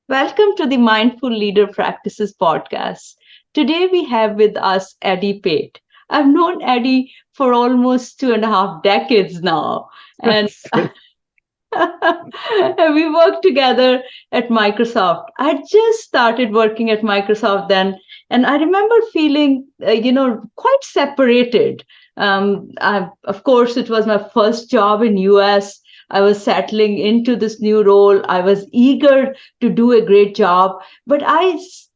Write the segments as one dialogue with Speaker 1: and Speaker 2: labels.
Speaker 1: Welcome to the Mindful Leader Practices podcast. Today we have with us Eddie Pate. I've known Eddie for almost 2.5 decades now, and we worked together at Microsoft. I just started working at Microsoft then, and I remember feeling, quite separated. Of course, it was my first job in US. I was settling into this new role. I was eager to do a great job, but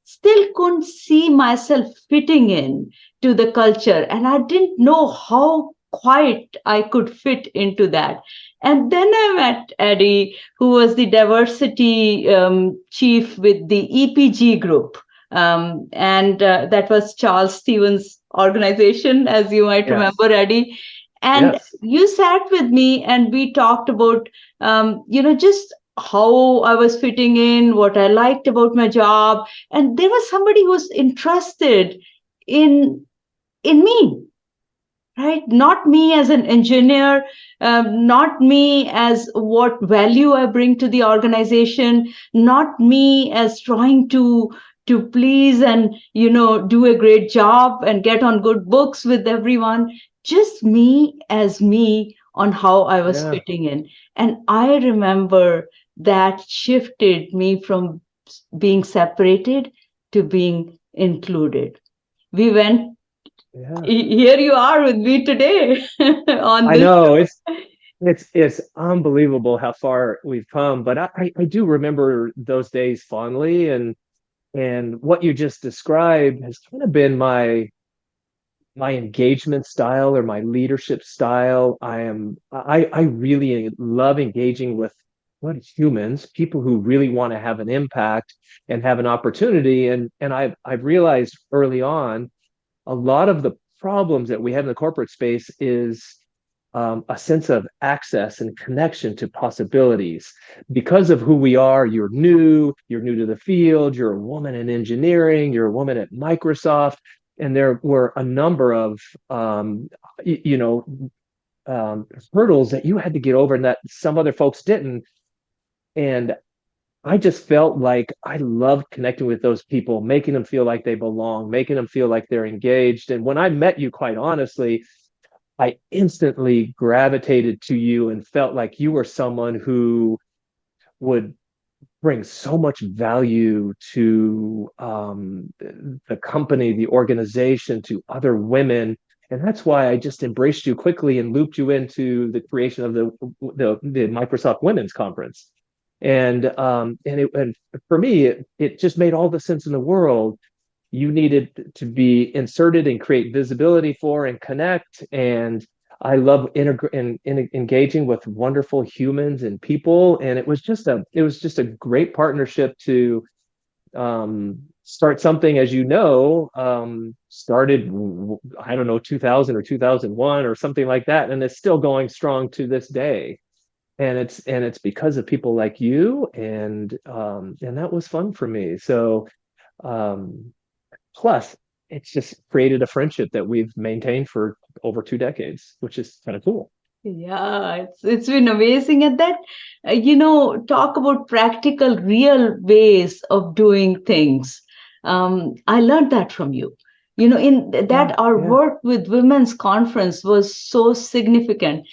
Speaker 1: still couldn't see myself fitting in to the culture, and I didn't know how quite I could fit into that. And then I met Eddie, who was the diversity chief with the EPG group. And that was Charles Stevens' organization, as you might
Speaker 2: Yes.
Speaker 1: remember, Eddie. And
Speaker 2: Yes.
Speaker 1: you sat with me and we talked about, just how I was fitting in, what I liked about my job. And there was somebody who was interested in me, right? Not me as an engineer, not me as what value I bring to the organization, not me as trying to please and do a great job and get on good books with everyone. Just me as me on how I was
Speaker 2: Yeah.
Speaker 1: fitting in. And I remember that shifted me from being separated to being included. We went
Speaker 2: Yeah.
Speaker 1: Here you are with me today on
Speaker 2: I
Speaker 1: this
Speaker 2: know
Speaker 1: show.
Speaker 2: it's unbelievable how far we've come, but I do remember those days fondly, and what you just described has kind of been my engagement style or my leadership style. I really love engaging with what humans, people who really want to have an impact and have an opportunity. And I've realized early on a lot of the problems that we have in the corporate space is a sense of access and connection to possibilities. Because of who we are, you're new to the field, you're a woman in engineering, you're a woman at Microsoft, and there were a number of y- you know hurdles that you had to get over and that some other folks didn't. And I just felt like I loved connecting with those people, making them feel like they belong, making them feel like they're engaged. And when I met you, quite honestly, I instantly gravitated to you and felt like you were someone who would bring so much value to the company, the organization, to other women. And that's why I just embraced you quickly and looped you into the creation of the Microsoft Women's Conference. And for me, it just made all the sense in the world. You needed to be inserted and create visibility for and connect. And I love engaging with wonderful humans and people. And it was just a great partnership to start something, as you know, started, I don't know, 2000 or 2001 or something like that. And it's still going strong to this day. And it's because of people like you, and that was fun for me. So um, plus, it's just created a friendship that we've maintained for over 2 decades, which is kind of cool.
Speaker 1: Yeah, it's been amazing. And that, talk about practical, real ways of doing things. I learned that from you. In
Speaker 2: Yeah,
Speaker 1: that our
Speaker 2: yeah.
Speaker 1: work with Women's Conference was so significant.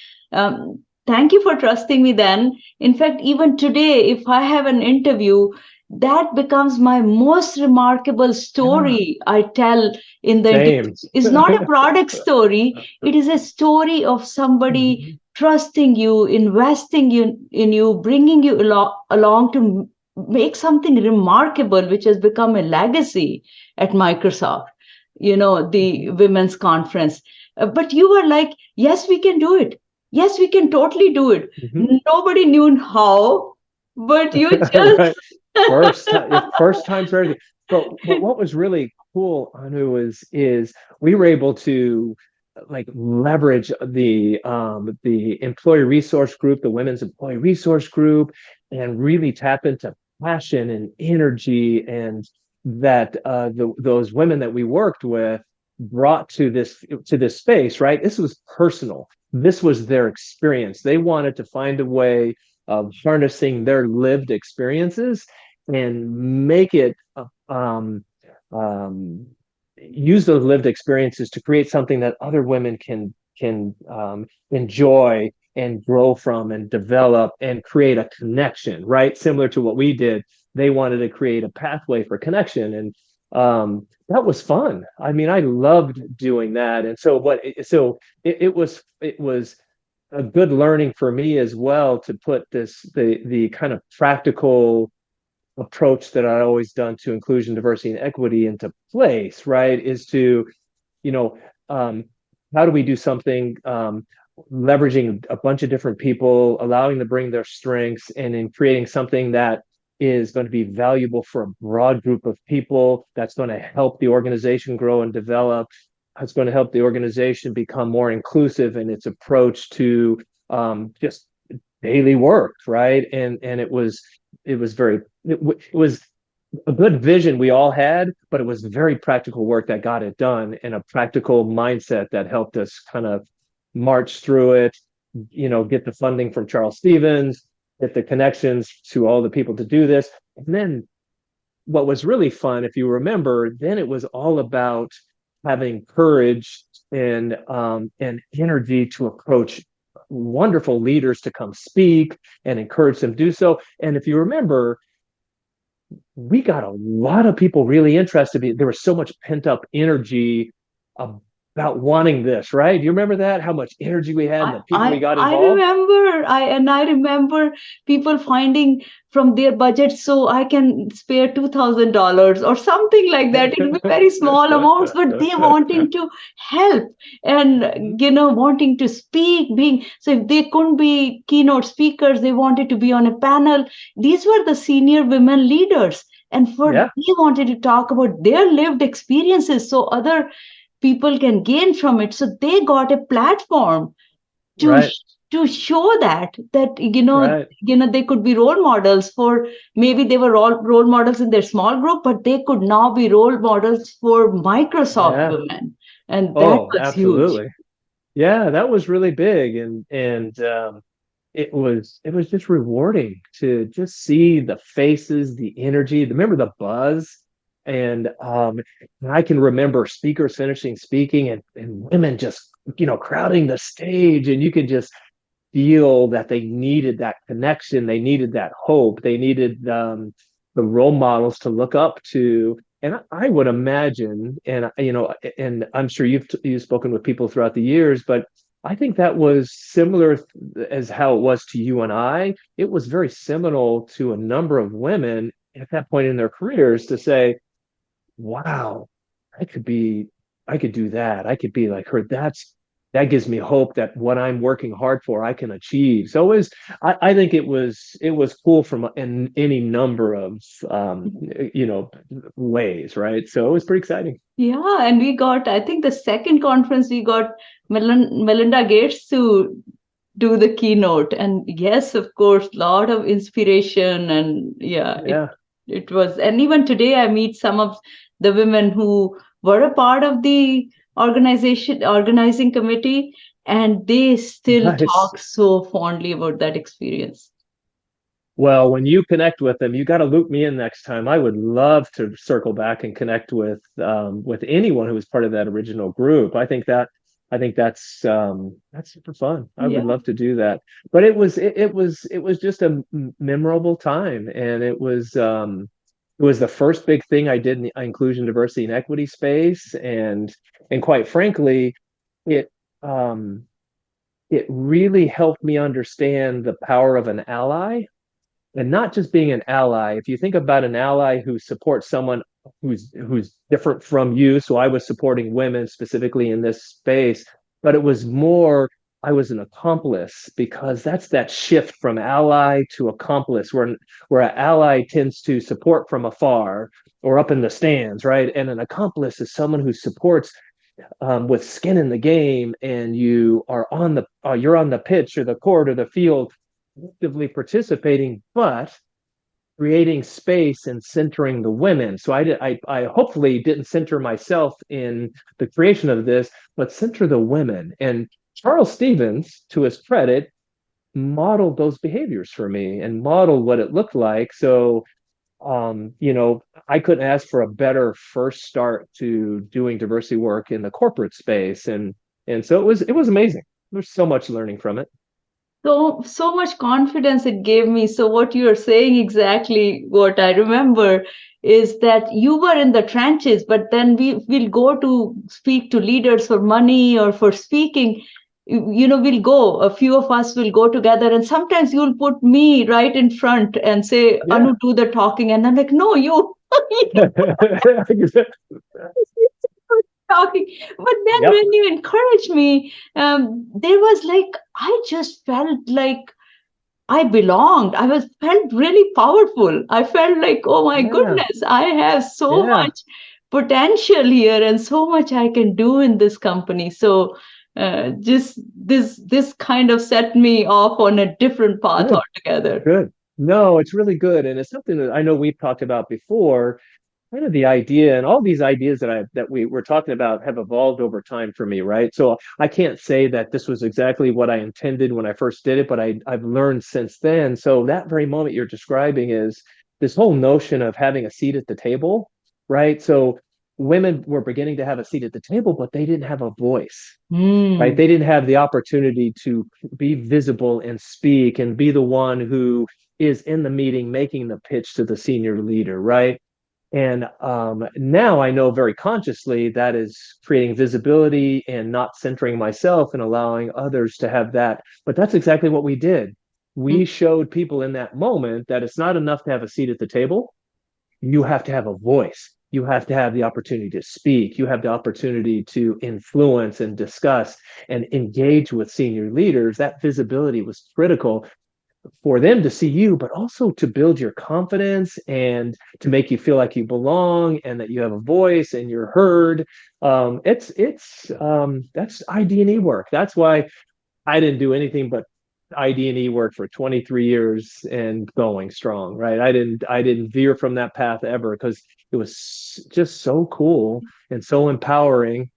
Speaker 1: Thank you for trusting me then. In fact, even today, if I have an interview, that becomes my most remarkable
Speaker 2: Yeah,
Speaker 1: story I tell in the interview.
Speaker 2: same.
Speaker 1: It's not a product story, it is a story of somebody
Speaker 2: Mhm.
Speaker 1: trusting you, investing in you, bringing you along to make something remarkable, which has become a legacy at Microsoft, the
Speaker 2: Mhm.
Speaker 1: women's conference. But you were like, yes, we can do it. Yes, we can totally do it.
Speaker 2: Mhm.
Speaker 1: Nobody knew how, but you just
Speaker 2: Right. First time for everything. But what was really cool, Anu, is we were able to like leverage the employee resource group, the women's employee resource group, and really tap into passion and energy and that those women that we worked with brought to this space, right? This was personal. This was their experience. They wanted to find a way of harnessing their lived experiences and make it um, use those lived experiences to create something that other women can enjoy and grow from and develop and create a connection, right? Similar to what we did. They wanted to create a pathway for connection, and that was fun. I mean, I loved doing that. And so it was a good learning for me as well to put the kind of practical approach that I'd always done to inclusion, diversity, and equity into place, right? Is to, you know, um, how do we do something leveraging a bunch of different people, allowing them to bring their strengths, and in creating something that is going to be valuable for a broad group of people, that's going to help the organization grow and develop. It's going to help the organization become more inclusive in its approach to just daily work, right? And it was very it was a good vision we all had, but it was very practical work that got it done, and a practical mindset that helped us kind of march through it, get the funding from Charles Stevens, get the connections to all the people to do this. And then what was really fun, if you remember, then it was all about having courage and energy to approach wonderful leaders to come speak and encourage them to do so. And if you remember, we got a lot of people really interested. There was so much pent up energy about wanting this, right? Do you remember that? How much energy we had and the people we got
Speaker 1: I
Speaker 2: involved?
Speaker 1: remember I remember people finding from their budget, so I can spare $2,000 or something like that. It will be very small amounts, but they wanting to help and wanting to speak, being so if they couldn't be keynote speakers, they wanted to be on a panel. These were the senior women leaders, and for
Speaker 2: Yeah,
Speaker 1: they wanted to talk about their lived experiences so other people can gain from it. So they got a platform to
Speaker 2: right,
Speaker 1: to show that
Speaker 2: right.
Speaker 1: they could be role models for, maybe they were role models in their small group, but they could now be role models for Microsoft
Speaker 2: Yeah.
Speaker 1: women, and that
Speaker 2: Oh,
Speaker 1: was huge.
Speaker 2: absolutely. Yeah, that was really big, and it was just rewarding to just see the faces, the energy. Remember the buzz, and I can remember speakers finishing speaking and women just crowding the stage, and you could just feel that they needed that connection, they needed that hope, they needed the role models to look up to. And I would imagine, and I'm sure you've spoken with people throughout the years, but I think that was similar as how it was to you and I. It was very seminal to a number of women at that point in their careers to say, wow, I could be, I could do that. I could be like her. That gives me hope that what I'm working hard for, I can achieve. So I think it was cool from in any number of you know ways, right? So it was pretty exciting.
Speaker 1: Yeah, and we got, I think the second conference, we got Melinda Gates to do the keynote. And yes, of course, lot of inspiration. And yeah,
Speaker 2: Yeah,
Speaker 1: it was. And even today, I meet some of the women who were a part of the organizing committee, and they still
Speaker 2: nice.
Speaker 1: talk so fondly about that experience.
Speaker 2: Well, when you connect with them, you got to loop me in next time. I would love to circle back and connect with anyone who was part of that original group. I think that's super fun. I would
Speaker 1: Yeah.
Speaker 2: love to do that. But it was just a memorable time, and it was the first big thing I did in the inclusion, diversity, and equity space, and quite frankly, it um it really helped me understand the power of an ally, and not just being an ally. If you think about an ally who supports someone who's different from you, so I was supporting women specifically in this space, but it was more I was an accomplice, because that's that shift from ally to accomplice, where an ally tends to support from afar or up in the stands, right? And an accomplice is someone who supports with skin in the game, and you're on the pitch or the court or the field, actively participating, but creating space and centering the women. So I hopefully didn't center myself in the creation of this, but center the women. And Charles Stevens, to his credit, modeled those behaviors for me and modeled what it looked like. So you know, I couldn't ask for a better first start to doing diversity work in the corporate space, and so it was amazing. There's so much learning from it.
Speaker 1: So much confidence it gave me. So what you're saying, exactly what I remember, is that you were in the trenches, but then will go to speak to leaders for money or for speaking. We'll go, a few of us will go together, and sometimes you'll put me right in front and say,
Speaker 2: Yeah.
Speaker 1: Anu, do the talking, and I'm like, no, you talking. But then
Speaker 2: Yep.
Speaker 1: when you encourage me, there was like, I just felt like I belonged. I was felt really powerful. I felt like, oh my
Speaker 2: Yeah.
Speaker 1: goodness, I have so
Speaker 2: Yeah.
Speaker 1: much potential here and so much I can do in this company. So just this kind of set me off on a different path
Speaker 2: Good.
Speaker 1: altogether.
Speaker 2: Good. No, it's really good. And it's something that I know we've talked about before. Kind of the idea and all these ideas that we were talking about have evolved over time for me, right? So I can't say that this was exactly what I intended when I first did it, but I've learned since then. So that very moment you're describing is this whole notion of having a seat at the table, right? So women were beginning to have a seat at the table, but they didn't have a voice, right?
Speaker 1: Hmm.
Speaker 2: They didn't have the opportunity to be visible and speak and be the one who is in the meeting making the pitch to the senior leader, right? And now I know very consciously that is creating visibility and not centering myself and allowing others to have that. But that's exactly what we did. We showed people in that moment that it's not enough to have a seat at the table. You have to have a voice. You have to have the opportunity to speak. You have the opportunity to influence and discuss and engage with senior leaders. That visibility was critical for them to see you, but also to build your confidence and to make you feel like you belong and that you have a voice and you're heard. It's that's ID&E work. That's why I didn't do anything but ID&E work for 23 years and going strong, right? I didn't veer from that path ever because it was just so cool and so empowering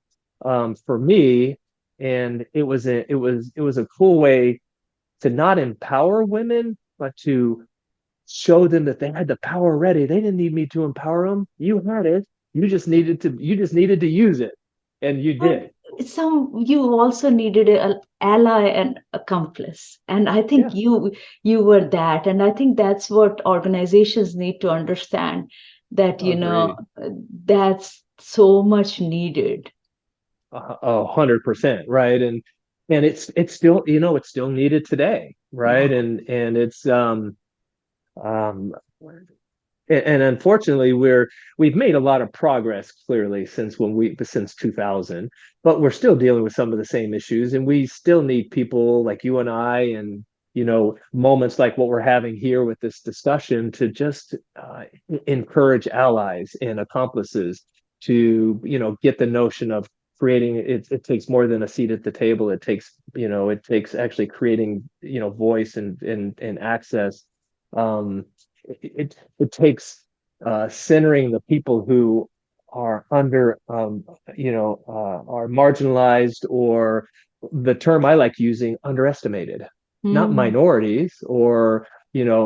Speaker 2: for me. And it was a cool way to not empower women, but to show them that they had the power ready. They didn't need me to empower them. You had it. You just needed to use it. And you
Speaker 1: But
Speaker 2: did.
Speaker 1: you also needed an ally and accomplice, and I think
Speaker 2: Yeah,
Speaker 1: you were that, and I think that's what organizations need to understand, that
Speaker 2: agreed.
Speaker 1: that's so much needed.
Speaker 2: 100%, right? And it's still, it's still needed today, right?
Speaker 1: Yeah.
Speaker 2: And it's um and unfortunately we've made a lot of progress clearly since 2000, but we're still dealing with some of the same issues, and we still need people like you and I, and moments like what we're having here with this discussion to just encourage allies and accomplices to get the notion of creating it takes more than a seat at the table. It takes actually creating voice and access. It takes centering the people who are are marginalized, or the term I like using, underestimated, not
Speaker 1: Hmm.
Speaker 2: minorities, or they're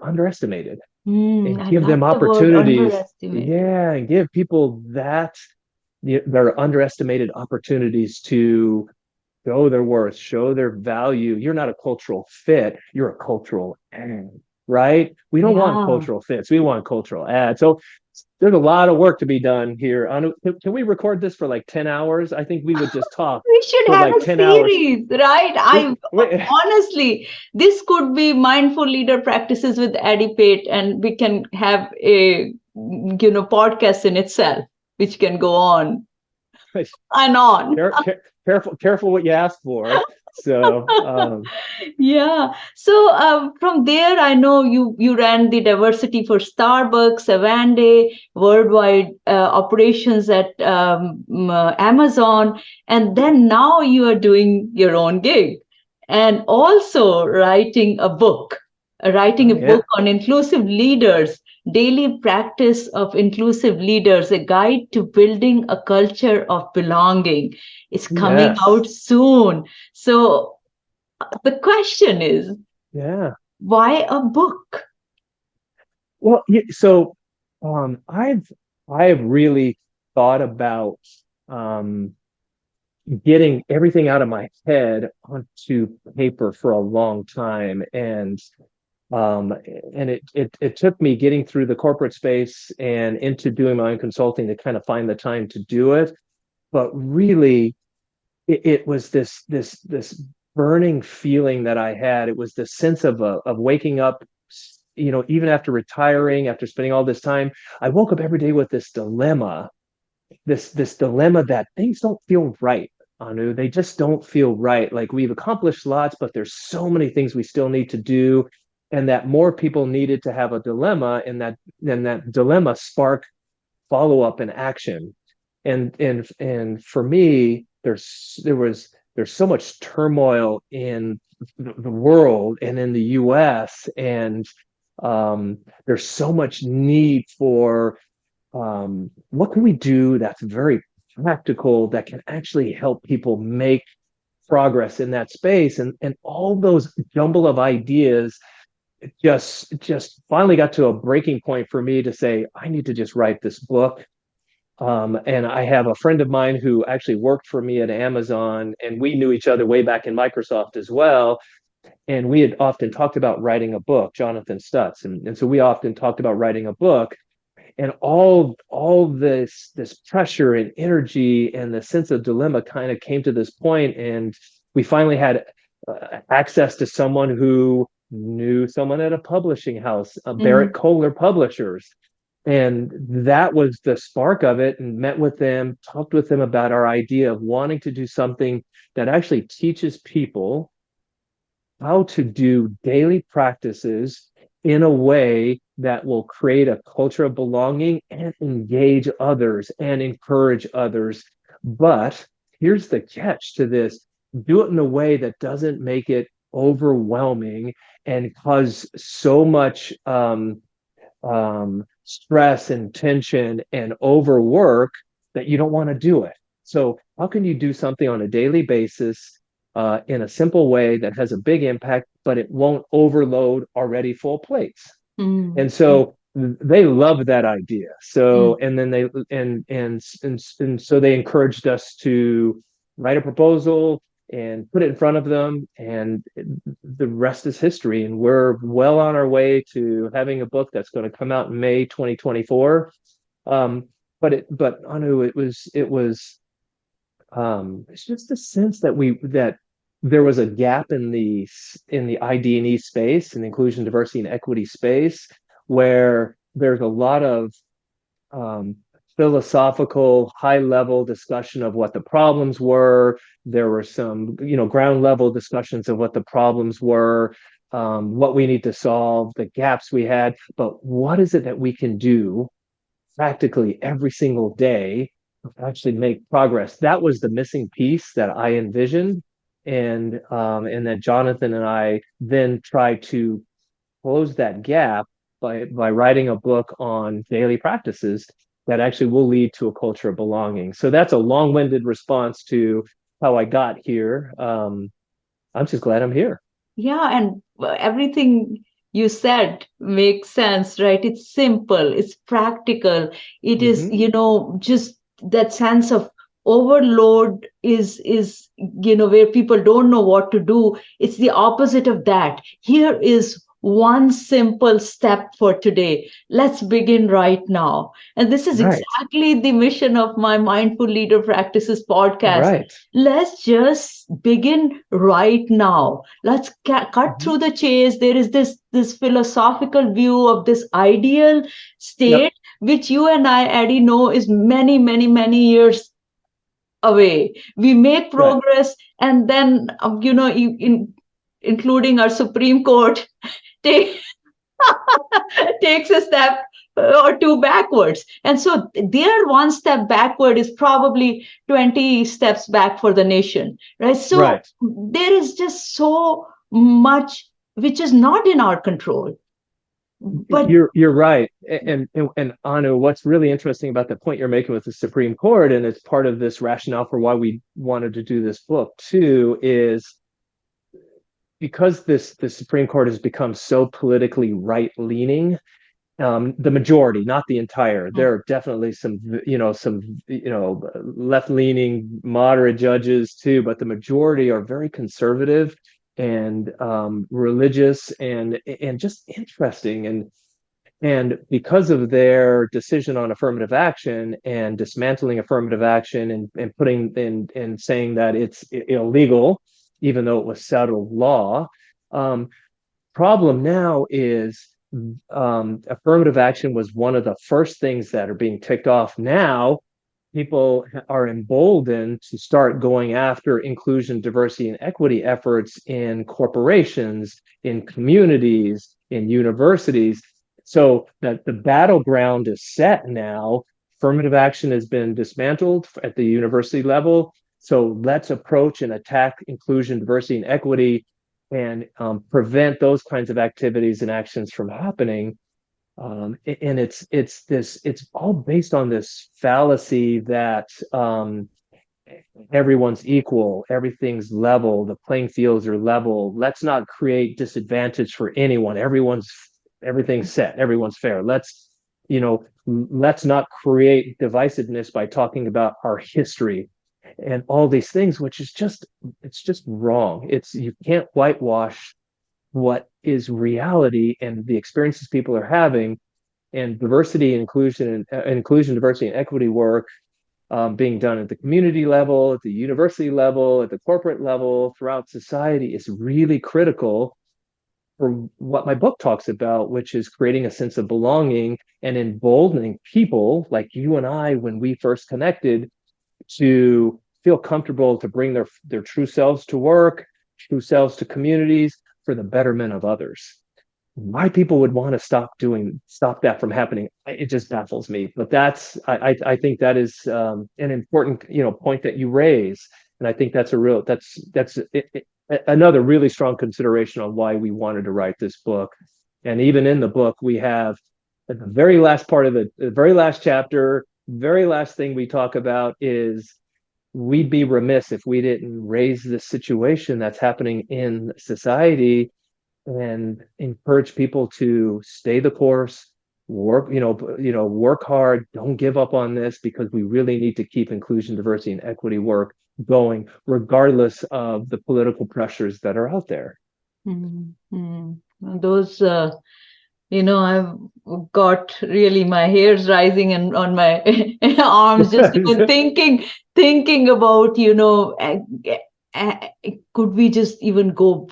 Speaker 2: underestimated,
Speaker 1: Hmm.
Speaker 2: and
Speaker 1: I
Speaker 2: give
Speaker 1: love
Speaker 2: them
Speaker 1: the word
Speaker 2: opportunities.
Speaker 1: underestimated.
Speaker 2: Yeah, and give people their underestimated opportunities to show their worth, show their value. You're not a cultural fit, you're a cultural add, right? We don't want
Speaker 1: Yeah.
Speaker 2: cultural fits, we want cultural add. So there's a lot of work to be done here. Can we record this for like 10 hours? I think we would just talk
Speaker 1: We should
Speaker 2: for
Speaker 1: have
Speaker 2: like
Speaker 1: a
Speaker 2: 10 hours.
Speaker 1: series, right?
Speaker 2: We,
Speaker 1: I
Speaker 2: we
Speaker 1: honestly, this could be mindful leader practices with Eddie Pate, and we can have a podcast in itself, which can go on and on.
Speaker 2: careful what you ask for. So
Speaker 1: Yeah. So from there, I know you ran the diversity for Starbucks, Avande, worldwide operations at Amazon, and then now you are doing your own gig, and also writing a
Speaker 2: yeah.
Speaker 1: book on inclusive leaders, daily practice of inclusive leaders, a guide to building a culture of belonging. Is coming
Speaker 2: Yes.
Speaker 1: out soon. So the question is,
Speaker 2: Yeah.
Speaker 1: why a book?
Speaker 2: Well, so I've really thought about um, getting everything out of my head onto paper for a long time, um, and it took me getting through the corporate space and into doing my own consulting to kind of find the time to do it. But really, it was this burning feeling that I had. It was the sense of waking up, even after retiring, after spending all this time, I woke up every day with this dilemma that things don't feel right, Anu. They just don't feel right. Like we've accomplished lots, but there's so many things we still need to do, and that more people needed to have a dilemma, and that dilemma spark follow up and action. And for me, there's so much turmoil in the world and in the US, and there's so much need for what can we do that's very practical that can actually help people make progress in that space, and all those jumble of ideas just finally got to a breaking point for me to say I need to just write this book. And I have a friend of mine who actually worked for me at Amazon, and we knew each other way back in Microsoft as well. And we had often talked about writing a book, Jonathan Stutz, and so we often talked about writing a book, and all this pressure and energy and the sense of dilemma kind of came to this point, and we finally had access to someone who knew someone at a publishing house, Barrett
Speaker 1: Mhm.
Speaker 2: Kohler Publishers, and that was the spark of it. And met with them, talked with them about our idea of wanting to do something that actually teaches people how to do daily practices in a way that will create a culture of belonging and engage others and encourage others. But here's the catch to this: do it in a way that doesn't make it overwhelming and cause so much stress and tension and overwork that you don't want to do it. So, how can you do something on a daily basis in a simple way that has a big impact, but it won't overload already full plates?
Speaker 1: Mm,
Speaker 2: And
Speaker 1: mm,
Speaker 2: so they loved that idea. So,
Speaker 1: mm.
Speaker 2: and then and so they encouraged us to write a proposal and put it in front of them, and the rest is history. And we're well on our way to having a book that's going to come out in May 2024. Um, but Anu, it's just a sense that there was a gap in the ID&E space, in the inclusion, diversity, and equity space, where there's a lot of um, philosophical, high level discussion of what the problems were. There were some, ground level discussions of what the problems were, what we need to solve, the gaps we had. But what is it that we can do practically every single day to actually make progress? That was the missing piece that I envisioned. And that Jonathan and I then tried to close that gap by writing a book on daily practices that actually will lead to a culture of belonging. So that's a long-winded response to how I got here. I'm just glad I'm here.
Speaker 1: Yeah, and everything you said makes sense, right? It's simple, it's practical. It is,
Speaker 2: Hmm.
Speaker 1: just that sense of overload is, where people don't know what to do. It's the opposite of that. Here is one simple step for today. Let's begin right now. And this is
Speaker 2: Right,
Speaker 1: exactly the mission of my Mindful Leader Practices podcast.
Speaker 2: right.
Speaker 1: Let's just begin right now. Let's cut
Speaker 2: Hmm.
Speaker 1: through the chase. There is this philosophical view of this ideal
Speaker 2: Yep,
Speaker 1: state, which you and I, Eddie, know is many, many, many years away. We make
Speaker 2: right,
Speaker 1: progress, and then including our Supreme Court, take takes a step or two backwards. And so their one step backward is probably 20 steps back for the nation, right? So
Speaker 2: right.
Speaker 1: there is just so much which is not in our control. But
Speaker 2: You're right. And Anu, what's really interesting about the point you're making with the Supreme Court, and it's part of this rationale for why we wanted to do this book too, is because the Supreme Court has become so politically right leaning, the majority, not the entire. There are definitely some left-leaning, moderate judges too, but the majority are very conservative and religious and just interesting. And because of their decision on affirmative action and dismantling affirmative action and putting and saying that it's illegal, even though it was settled law, um, problem now is affirmative action was one of the first things that are being ticked off. Now people are emboldened to start going after inclusion, diversity, and equity efforts in corporations, in communities, in universities. So that the battleground is set now. Affirmative action has been dismantled at the university level. So let's approach and attack inclusion, diversity, and equity and prevent those kinds of activities and actions from happening. And it's all based on this fallacy that everyone's equal, everything's level, the playing fields are level. Let's not create disadvantage for anyone. Everything's set, everyone's fair. Let's not create divisiveness by talking about our history and all these things, which is just wrong. You can't whitewash what is reality and the experiences people are having, and diversity and inclusion, diversity and equity work being done at the community level, at the university level, at the corporate level, throughout society is really critical for what my book talks about, which is creating a sense of belonging and emboldening people like you and I when we first connected to feel comfortable to bring their true selves to work, true selves to communities for the betterment of others. Why people would want to stop that from happening, it just baffles me. But I think that is an important point that you raise, and I think that's another really strong consideration on why we wanted to write this book. And even in the book, we have at the very last part of the very last chapter, very last thing we talk about is we'd be remiss if we didn't raise the situation that's happening in society and encourage people to stay the course, work hard, don't give up on this, because we really need to keep inclusion, diversity, and equity work going, regardless of the political pressures that are out there.
Speaker 1: Mm-hmm. Those, I've got really my hairs rising and on my arms, just even thinking about, could we just even go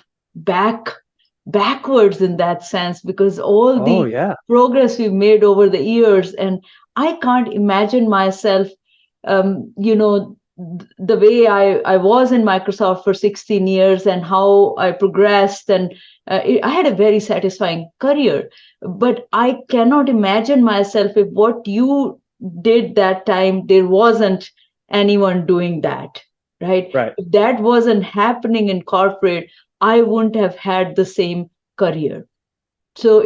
Speaker 1: backwards in that sense, because all
Speaker 2: Oh
Speaker 1: the
Speaker 2: yeah.
Speaker 1: progress we've made over the years, and I can't imagine myself, um, you know the way I was in Microsoft for 16 years and how I progressed, and I had a very satisfying career, but I cannot imagine myself if what you did that time there wasn't anyone doing that, right?
Speaker 2: Right.
Speaker 1: If that wasn't happening in corporate, I wouldn't have had the same career. So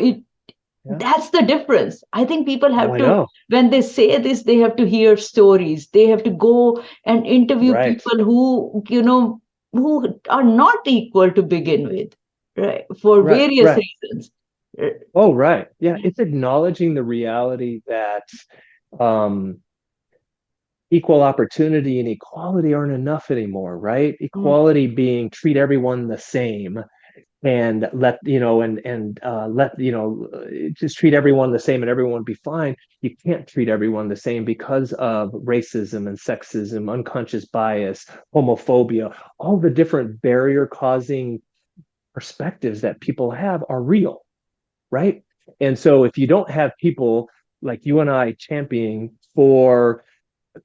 Speaker 2: Yeah.
Speaker 1: that's the difference. I think people
Speaker 2: Oh,
Speaker 1: have
Speaker 2: I
Speaker 1: to,
Speaker 2: know.
Speaker 1: when they say this, they have to hear stories. They have to go and interview
Speaker 2: Right.
Speaker 1: people who are not equal to begin with, right? For
Speaker 2: Right.
Speaker 1: various
Speaker 2: Right.
Speaker 1: reasons.
Speaker 2: Oh, right. Yeah. It's acknowledging the reality that um, equal opportunity and equality aren't enough anymore, right?
Speaker 1: Mm,
Speaker 2: Equality being treat everyone the same and let let just treat everyone the same and everyone be fine. You can't treat everyone the same because of racism and sexism, unconscious bias, homophobia. All the different barrier causing perspectives that people have are real, right? And so if you don't have people like you and I championing for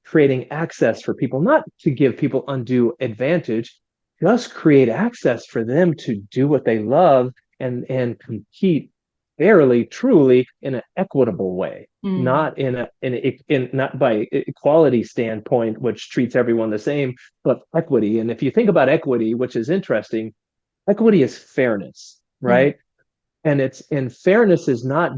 Speaker 2: creating access for people, not to give people undue advantage, just create access for them to do what they love and compete fairly, truly in an equitable way,
Speaker 1: mm,
Speaker 2: not in not by equality standpoint, which treats everyone the same, but equity. And if you think about equity, which is interesting, equity is fairness,
Speaker 1: mm,
Speaker 2: right? And fairness is not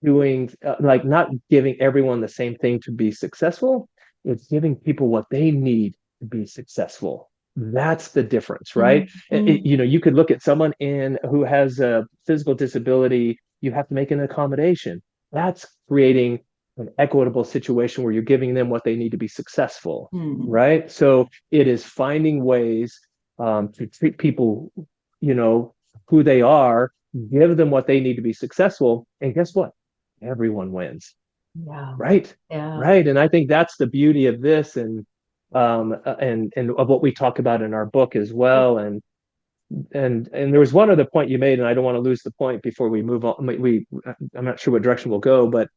Speaker 2: doing not giving everyone the same thing to be successful. It's giving people what they need to be successful. That's the difference, right?
Speaker 1: mm, mm,
Speaker 2: You could look at someone in who has a physical disability. You have to make an accommodation. that's creating an equitable situation where you're giving them what they need to be successful,
Speaker 1: Hmm.
Speaker 2: right? So it is finding ways to treat people, you know, who they are, give them what they need to be successful, and guess what? Everyone wins,
Speaker 1: Yeah.
Speaker 2: right?
Speaker 1: Yeah.
Speaker 2: Right. And I think that's the beauty of this, and of what we talk about in our book as well. And there was one other point you made, and I don't want to lose the point before we move on. I'm not sure what direction we'll go, but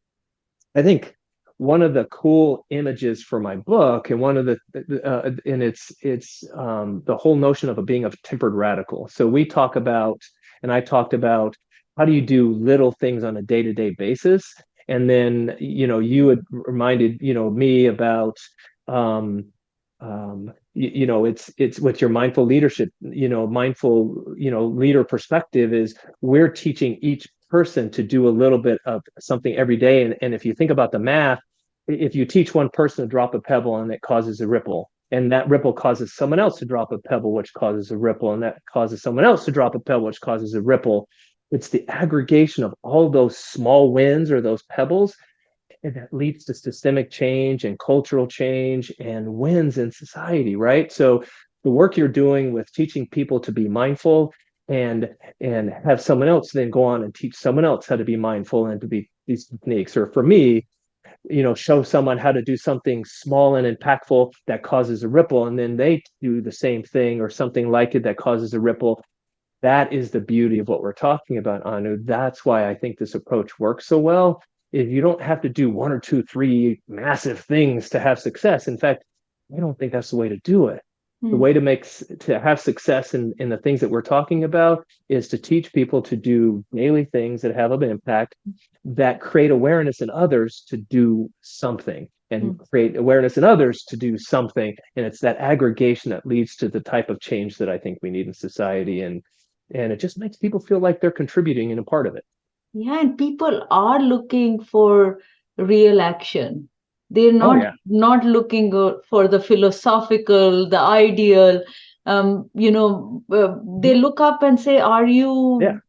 Speaker 2: I think one of the cool images for my book, and one of and it's the whole notion of being a tempered radical. So we talk about, and I talked about, how do you do little things on a day-to-day basis, and then you had reminded me about um, it's with your mindful leadership, mindful leader perspective is we're teaching each person to do a little bit of something every day. And if you think about the math, if you teach one person to drop a pebble and it causes a ripple, and that ripple causes someone else to drop a pebble, which causes a ripple, and that causes someone else to drop a pebble, which causes a ripple. It's the aggregation of all those small wins or those pebbles, and that leads to systemic change and cultural change and wins in society, right? So the work you're doing with teaching people to be mindful, and have someone else then go on and teach someone else how to be mindful and to be these techniques, or for me, show someone how to do something small and impactful that causes a ripple, and then they do the same thing or something like it that causes a ripple. That is the beauty of what we're talking about, Anu. That's why I think this approach works so well. If you don't have to do one or two, three massive things to have success. In fact, I don't think that's the way to do it. The
Speaker 1: Hmm.
Speaker 2: way to have success in the things that we're talking about is to teach people to do daily things that have an impact, that create awareness in others to do something, and
Speaker 1: Hmm.
Speaker 2: create awareness in others to do something. And it's that aggregation that leads to the type of change that I think we need in society. And it just makes people feel like they're contributing and a part of it.
Speaker 1: Yeah, and people are looking for real action. They're
Speaker 2: Oh
Speaker 1: not
Speaker 2: yeah,
Speaker 1: looking for the philosophical, the ideal. They look up and say, "Are
Speaker 2: yeah,
Speaker 1: you,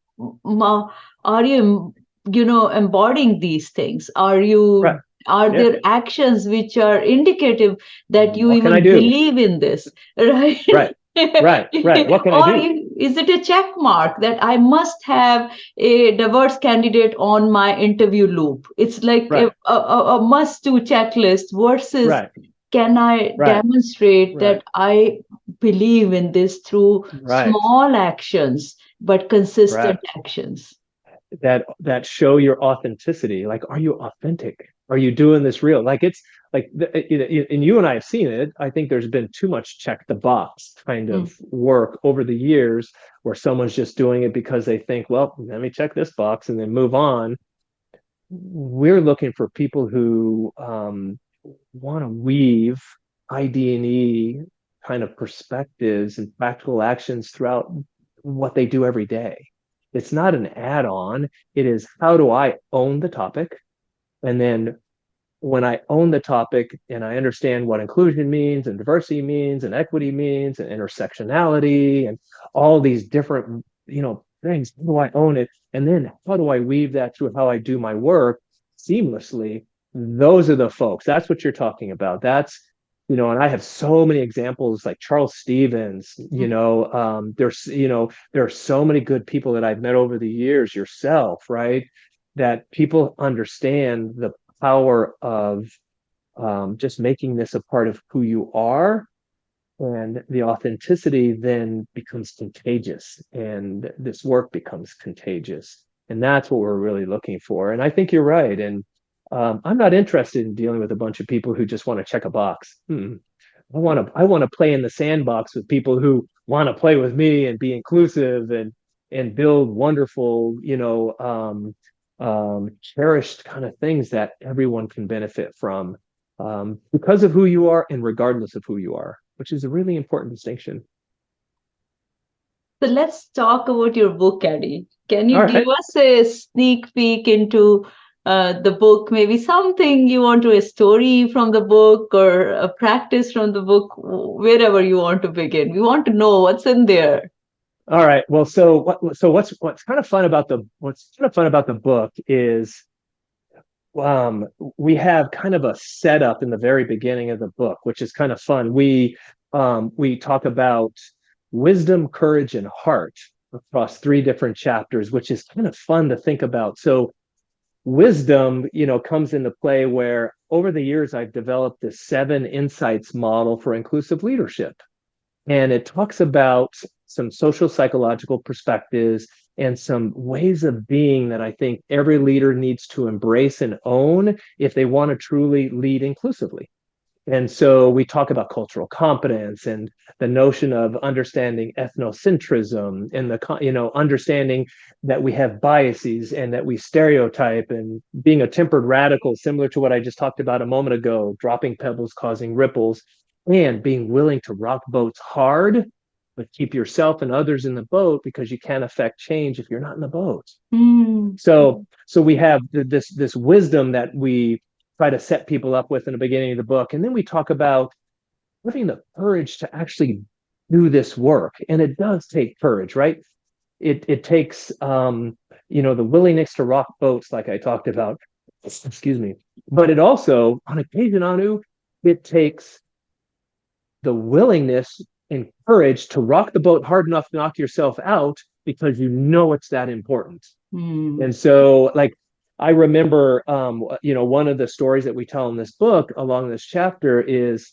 Speaker 1: ma- are you, embodying these things?
Speaker 2: right,
Speaker 1: Are
Speaker 2: yeah,
Speaker 1: there actions which are indicative that you
Speaker 2: what can I
Speaker 1: even
Speaker 2: do?
Speaker 1: believe in this, right?"
Speaker 2: Right, right, what can I do?
Speaker 1: Is it a check mark that I must have a diverse candidate on my interview loop? It's like
Speaker 2: Right,
Speaker 1: a must do checklist versus,
Speaker 2: right,
Speaker 1: can I
Speaker 2: right,
Speaker 1: demonstrate
Speaker 2: right,
Speaker 1: that I believe in this through
Speaker 2: right,
Speaker 1: small actions but consistent
Speaker 2: right.
Speaker 1: actions?
Speaker 2: That show your authenticity. Like, are you authentic? Are you doing this real? Like, it's like and you and I have seen it. I think there's been too much check the box kind
Speaker 1: Mm,
Speaker 2: of work over the years, where someone's just doing it because they think, well, let me check this box and then move on. We're looking for people who want to weave ID&E kind of perspectives and practical actions throughout what they do every day. It's not an add-on. It is, how do I own the topic? And then when I own the topic and I understand what inclusion means and diversity means and equity means and intersectionality and all these different, things, how do I own it? And then how do I weave that through how I do my work seamlessly? Those are the folks. That's what you're talking about. And I have so many examples like Charles Stevens,
Speaker 1: mm.
Speaker 2: there are so many good people that I've met over the years, yourself, right? That people understand the power of just making this a part of who you are, and the authenticity then becomes contagious, and this work becomes contagious, and that's what we're really looking for. And I think you're right. And I'm not interested in dealing with a bunch of people who just want to check a box. I want to play in the sandbox with people who want to play with me and be inclusive, and build wonderful, cherished kind of things that everyone can benefit from, because of who you are and regardless of who you are, which is a really important distinction.
Speaker 1: So let's talk about your book, Eddie. Can
Speaker 2: All
Speaker 1: you give
Speaker 2: right.
Speaker 1: us a sneak peek into the book? Maybe something you want to, a story from the book or a practice from the book, wherever you want to begin. We want to know what's in there.
Speaker 2: All right. Well, so what's kind of fun about the book is um, we have kind of a setup in the very beginning of the book, which is kind of fun. We talk about wisdom, courage, and heart across three different chapters, which is kind of fun to think about. So wisdom, comes into play where over the years I've developed this 7 insights model for inclusive leadership. And it talks about some social psychological perspectives and some ways of being that I think every leader needs to embrace and own if they want to truly lead inclusively. And so we talk about cultural competence and the notion of understanding ethnocentrism and understanding that we have biases and that we stereotype and being a tempered radical, similar to what I just talked about a moment ago, dropping pebbles, causing ripples, and being willing to rock boats hard, but keep yourself and others in the boat because you can't affect change if you're not in the boat.
Speaker 1: Mm.
Speaker 2: So we have this wisdom that we try to set people up with in the beginning of the book, and then we talk about having the courage to actually do this work, and it does take courage, right? It takes the willingness to rock boats, like I talked about. Excuse me, but it also, on occasion, Anu, it takes the willingness and courage to rock the boat hard enough to knock yourself out because you know it's that important.
Speaker 1: Mm.
Speaker 2: And so, like, I remember, one of the stories that we tell in this book along this chapter is,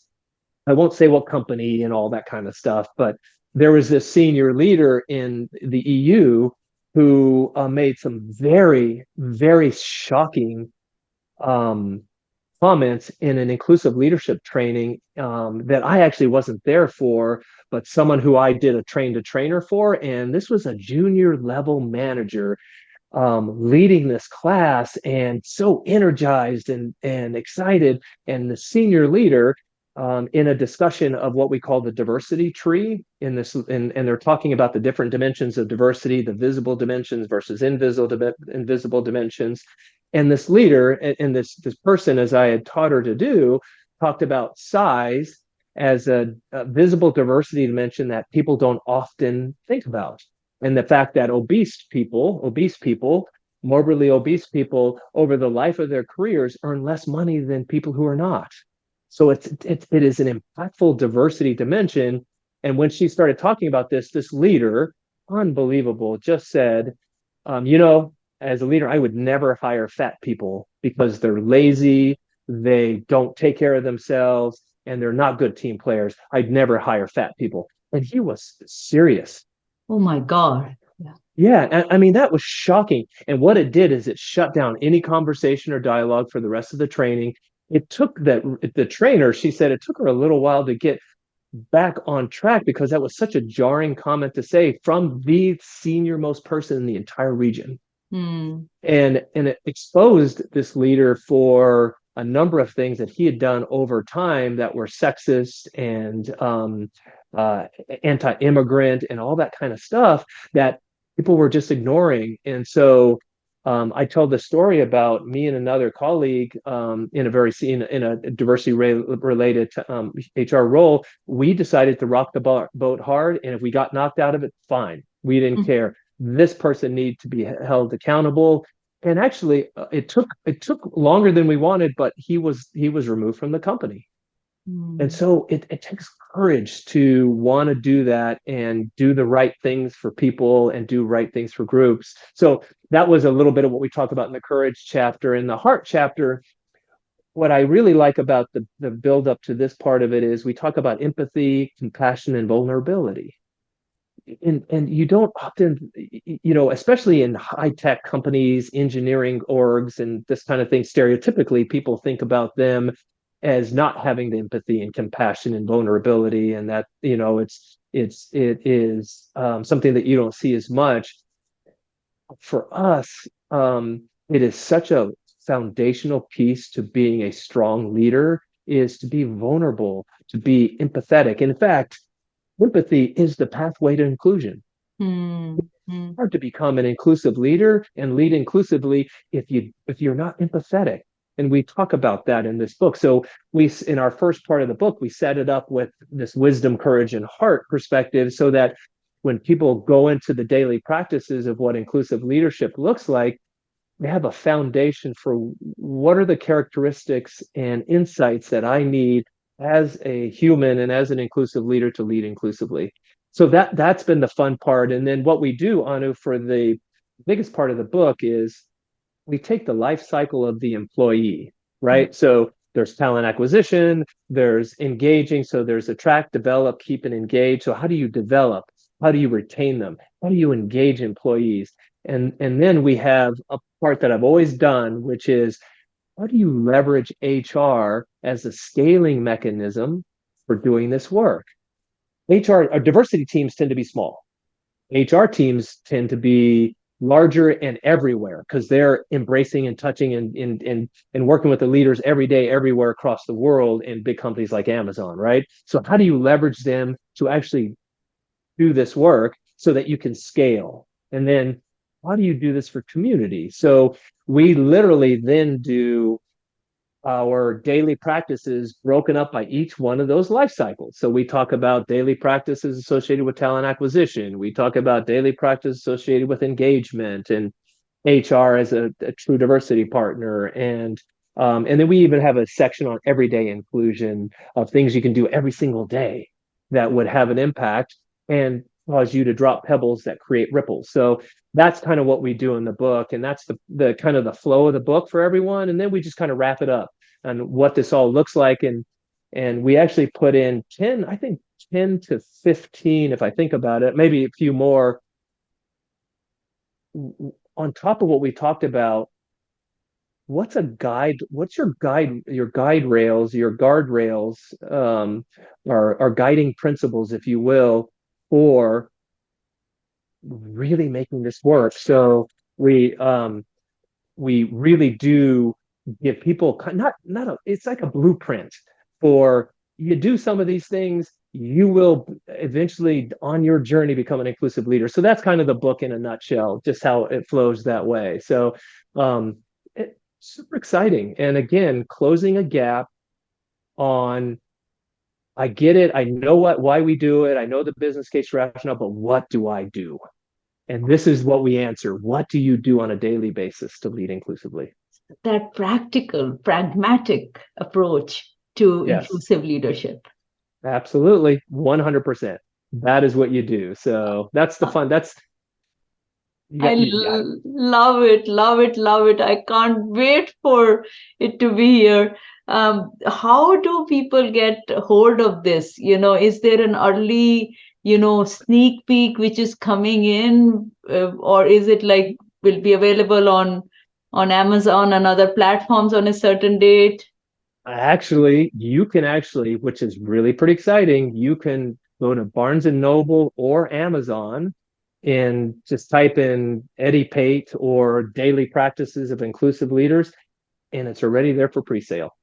Speaker 2: I won't say what company and all that kind of stuff, but there was this senior leader in the EU who made some very, very shocking um, comments in an inclusive leadership training that I actually wasn't there for, but someone who I did a train to trainer for. And this was a junior level manager leading this class and so energized and excited. And the senior leader, in a discussion of what we call the diversity tree in this, and they're talking about the different dimensions of diversity, the visible dimensions versus invisible dimensions. And this leader and this person, as I had taught her to do, talked about size as a visible diversity dimension that people don't often think about, and the fact that obese people, morbidly obese people, over the life of their careers earn less money than people who are not. So it is an impactful diversity dimension. And when she started talking about this leader, unbelievable, just said, as a leader, I would never hire fat people because they're lazy, they don't take care of themselves, and they're not good team players. I'd never hire fat people. And he was serious.
Speaker 1: Oh my God. Yeah.
Speaker 2: Yeah, I mean, that was shocking. And what it did is it shut down any conversation or dialogue for the rest of the training. It took the trainer, she said it took her a little while to get back on track because that was such a jarring comment to say from the senior most person in the entire region.
Speaker 1: Mm.
Speaker 2: And it exposed this leader for a number of things that he had done over time that were sexist and anti-immigrant and all that kind of stuff that people were just ignoring. And so I told the story about me and another colleague in a diversity related HR role. We decided to rock the boat hard, and if we got knocked out of it, fine. We didn't care. This person needed to be held accountable. And actually, it took longer than we wanted, but he was removed from the company. And
Speaker 1: Mm.
Speaker 2: so it takes courage to want to do that and do the right things for people and do right things for groups. So that was a little bit of what we talk about in the courage chapter. In the heart chapter, what I really like about the build up to this part of it is we talk about empathy, compassion, and vulnerability. And you don't often, especially in high tech companies, engineering orgs, and this kind of thing, stereotypically people think about them as not having the empathy and compassion and vulnerability, and that it is something that you don't see as much. For us, it is such a foundational piece to being a strong leader is to be vulnerable, to be empathetic. In fact, empathy is the pathway to inclusion.
Speaker 1: Mm. Mm.
Speaker 2: It's hard to become an inclusive leader and lead inclusively if you're not empathetic. And we talk about that in this book. So in our first part of the book, we set it up with this wisdom, courage, and heart perspective so that when people go into the daily practices of what inclusive leadership looks like, we have a foundation for what are the characteristics and insights that I need as a human and as an inclusive leader to lead inclusively. So that's been the fun part. And then what we do, Anu, for the biggest part of the book is we take the life cycle of the employee, right? So there's talent acquisition, there's engaging. So there's attract, develop, keep, and engage. So how do you develop? How do you retain them? How do you engage employees? And then we have a part that I've always done, which is how do you leverage HR as a scaling mechanism for doing this work? HR, our diversity teams tend to be small. HR teams tend to be larger and everywhere because they're embracing and touching and working with the leaders every day, everywhere across the world in big companies like Amazon, right? So how do you leverage them to actually do this work so that you can scale? And then how do you do this for community? So we literally then do our daily practices broken up by each one of those life cycles. So we talk about daily practices associated with talent acquisition. We talk about daily practice associated with engagement and HR as a true diversity partner. And then we even have a section on everyday inclusion of things you can do every single day that would have an impact and cause you to drop pebbles that create ripples. So that's kind of what we do in the book, and that's the kind of the flow of the book for everyone. And then we just kind of wrap it up on what this all looks like, and we actually put in 10, I think 10 to 15, if I think about it, maybe a few more on top of what we talked about. What's a guide? What's your guide rails, your guardrails, our guiding principles, if you will, for really making this work? So we really do give people not a, it's like a blueprint for you do some of these things, you will eventually on your journey become an inclusive leader. So that's kind of the book in a nutshell, just how it flows that way. So um super exciting. And again, closing a gap on I get it, I know why we do it, I know the business case rationale, but what do I do? And this is what we answer. What do you do on a daily basis to lead inclusively?
Speaker 1: That practical, pragmatic approach to
Speaker 2: Yes,
Speaker 1: inclusive leadership.
Speaker 2: absolutely. 100%. That is what you do. So that's the fun. That's you
Speaker 1: I
Speaker 2: got you,
Speaker 1: love it, love it, love it. I can't wait for it to be here. How do people get hold of this? Is there an early, sneak peek which is coming in, or is it like will be available on Amazon and other platforms on a certain date?
Speaker 2: actually you can actually, which is really pretty exciting, you can go to Barnes and Noble or Amazon and just type in Eddie Pate or daily practices of inclusive leaders, and it's already there for pre-sale.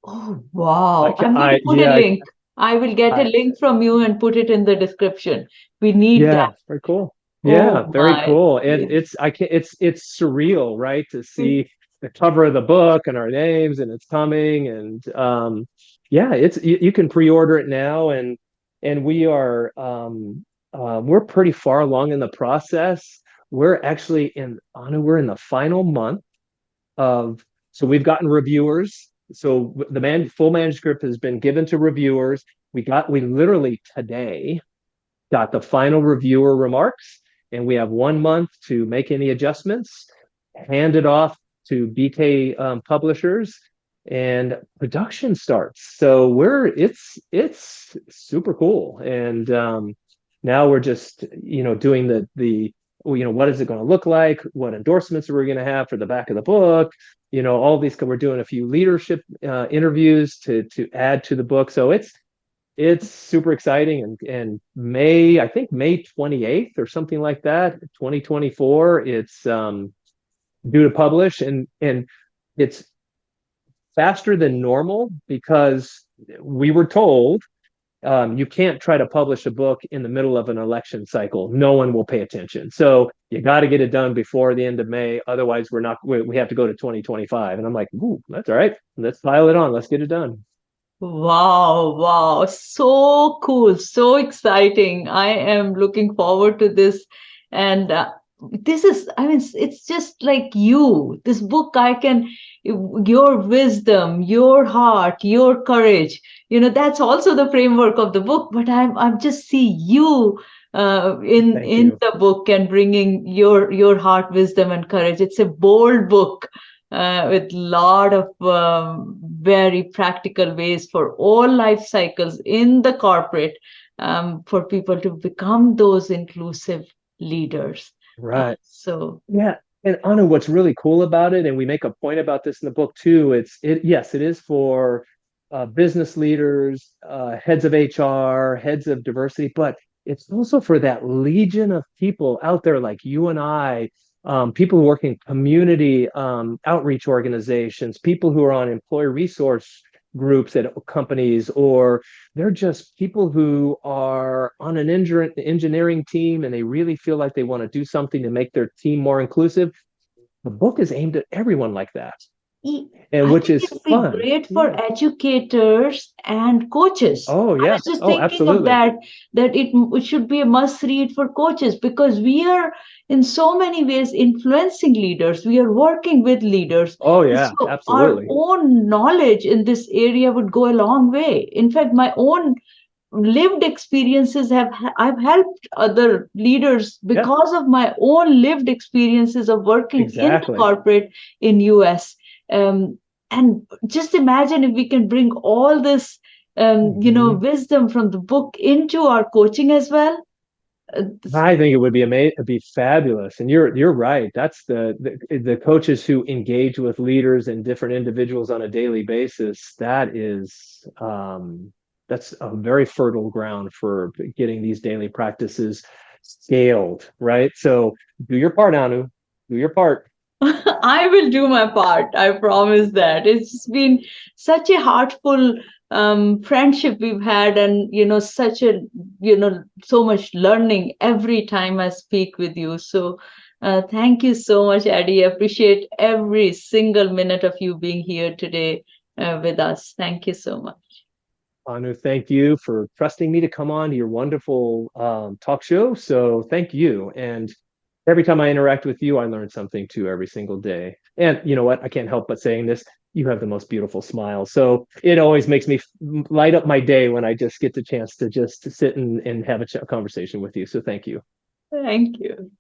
Speaker 1: Oh, wow. I'm going to
Speaker 2: I
Speaker 1: put a
Speaker 2: yeah,
Speaker 1: link. I will get a
Speaker 2: I
Speaker 1: link from you and put it in the description. We need that.
Speaker 2: yeah, very cool.
Speaker 1: Oh
Speaker 2: Yeah, very
Speaker 1: my.
Speaker 2: cool. And
Speaker 1: Yes.
Speaker 2: it's I can it's surreal, right? To see the cover of the book and our names and it's coming and yeah, it's you can pre-order it now and we are we're pretty far along in the process. We're actually in Anna, we're in the final month of so we've gotten reviewers. So the full manuscript has been given to reviewers. We literally today got the final reviewer remarks, and we have 1 month to make any adjustments, hand it off to BK publishers, and production starts. So it's super cool, and now we're just doing the what is it going to look like? What endorsements are we going to have for the back of the book? All these. We're doing a few leadership interviews to add to the book. So it's super exciting and I think May 28th or something like that, 2024, it's due to publish and it's faster than normal because we were told you can't try to publish a book in the middle of an election cycle. No one will pay attention. So you got to get it done before the end of May. Otherwise, we have to go to 2025. And I'm like, ooh, that's all right. Let's pile it on. Let's get it done.
Speaker 1: Wow, wow. So cool. So exciting. I am looking forward to this. And this is, I mean, it's just like you. This book, I can, your wisdom, your heart, your courage, that's also the framework of the book. But I'm just see you
Speaker 2: Thank
Speaker 1: in
Speaker 2: you.
Speaker 1: the book, and bringing your heart, wisdom, and courage. It's a bold book with lot of very practical ways for all life cycles in the corporate, for people to become those inclusive leaders.
Speaker 2: Right.
Speaker 1: So,
Speaker 2: Yeah. And Anu, what's really cool about it, and we make a point about this in the book too, yes, it is for business leaders, heads of HR, heads of diversity, but it's also for that legion of people out there like you and I, people who work in community outreach organizations, people who are on employee resource groups at companies, or they're just people who are on an engineering team and they really feel like they want to do something to make their team more inclusive. The book is aimed at everyone like that, and
Speaker 1: I
Speaker 2: which
Speaker 1: think
Speaker 2: is
Speaker 1: it'll be
Speaker 2: fun.
Speaker 1: great for
Speaker 2: Yeah.
Speaker 1: educators and coaches.
Speaker 2: Oh,
Speaker 1: I
Speaker 2: yeah.
Speaker 1: was just
Speaker 2: Oh,
Speaker 1: thinking of
Speaker 2: absolutely.
Speaker 1: that, that it should be a must read for coaches, because we are in so many ways influencing leaders. We are working with leaders.
Speaker 2: Oh, yeah.
Speaker 1: So our
Speaker 2: Absolutely.
Speaker 1: own knowledge in this area would go a long way. In fact, my own lived experiences I've helped other leaders
Speaker 2: Yeah,
Speaker 1: because of my own lived experiences of working in the
Speaker 2: exactly.
Speaker 1: corporate in US. um, and just imagine if we can bring all this
Speaker 2: Mhm.
Speaker 1: wisdom from the book into our coaching as well.
Speaker 2: I think it would be amazing, it'd be fabulous. And you're right. That's the coaches who engage with leaders and different individuals on a daily basis. That's a very fertile ground for getting these daily practices scaled, right? So do your part, Anu. Do your part.
Speaker 1: I will do my part. I promise that. It's been such a heartful friendship we've had, and such a so much learning every time I speak with you. So, thank you so much, Eddie. I appreciate every single minute of you being here today with us. Thank you so much.
Speaker 2: Anu, thank you for trusting me to come on to your wonderful talk show. So thank you. And every time I interact with you, I learn something too every single day. And you know what? I can't help but saying this. You have the most beautiful smile. So it always makes me light up my day when I just get the chance to just sit and have a conversation with you. So thank you.
Speaker 1: Thank you.